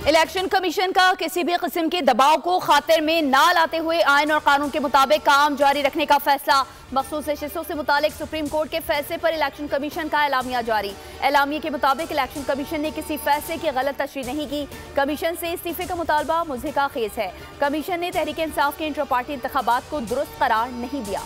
Election commission का किसी भी किस्म के दबाव को खातिर में ना लाते हुए आइन और कानून के मुताबिक काम जारी रखने का फैसला। मखसूस नशिस्तों से मुतालिक सुप्रीम कोर्ट के फैसले पर इलेक्शन कमीशन का एलामिया जारी। एलामिया के मुताबिक इलेक्शन कमीशन ने किसी फैसले की गलत तशरीह नहीं की। कमीशन से इस्तीफे का मुतालबा मुज़हिका खेज है। कमीशन ने तहरीक इंसाफ के इंटर पार्टी इंतखाबात को दुरुस्त करार नहीं दिया।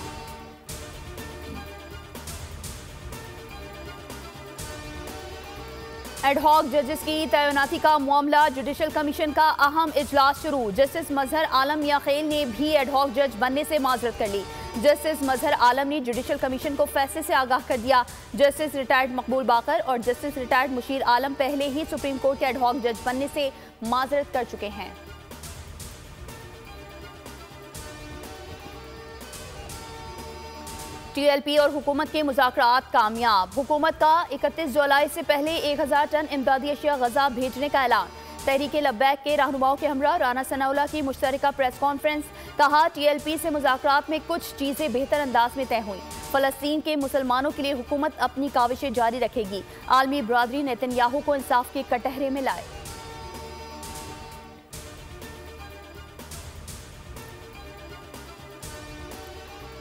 एडहॉक जजेस की तैनाती का मामला। जुडिशल कमीशन का अहम इजलास शुरू। जस्टिस मजहर आलम मियां खेल ने भी एडहॉक जज बनने से माजरत कर ली। जस्टिस मजहर आलम ने जुडिशल कमीशन को फैसले से आगाह कर दिया। जस्टिस रिटायर्ड मकबूल बाकर और जस्टिस रिटायर्ड मुशीर आलम पहले ही सुप्रीम कोर्ट के एडहॉक जज बनने से माजरत कर चुके हैं। टीएलपी और हुकूमत के मुज़ाकरात कामयाब। हुकूमत का 31 जुलाई से पहले 1000 टन इमदादी अशिया गजा भेजने का ऐलान। तहरीक लब्बैक के रहनुमाओं के हमरा राना सनाउल्लाह की मुश्तरका प्रेस कॉन्फ्रेंस। कहा, टीएलपी से मुज़ाकरात में कुछ चीज़ें बेहतर अंदाज में तय हुई। फ़लस्तीन के मुसलमानों के लिए हुकूमत अपनी काविशें जारी रखेगी। आलमी बरादरी नेतन्याहू को इंसाफ के कटहरे में लाए।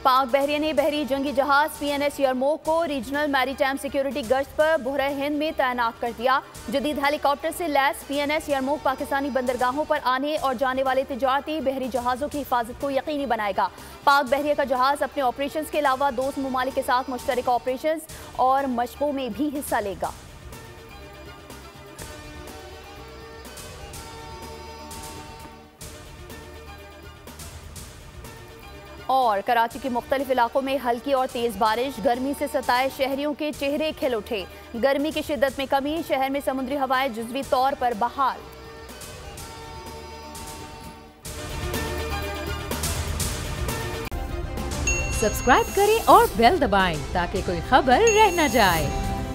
पाक बहरिया ने बहरी जंगी जहाज PNS यरमूक को रीजनल मैरीटाइम सिक्योरिटी गश्त पर बहरा हिंद में तैनात कर दिया। जदीद हेलीकॉप्टर से लैस PNS यरमूक पाकिस्तानी बंदरगाहों पर आने और जाने वाले तिजारती बहरी जहाज़ों की हिफाजत को यकीनी बनाएगा। पाक बहरिया का जहाज अपने ऑपरेशंस के अलावा दोस्त ममालिक के साथ मुश्तरका ऑपरेशंस और मशकों में भी हिस्सा लेगा। और कराची के मुख्तलिफ इलाकों में हल्की और तेज बारिश। गर्मी से सताए शहरियों के चेहरे खिल उठे। गर्मी की शिद्दत में कमी। शहर में समुद्री हवाएं जुज़वी तौर पर बहाल। सब्सक्राइब करें और बेल दबाएं ताकि कोई खबर रह न जाए।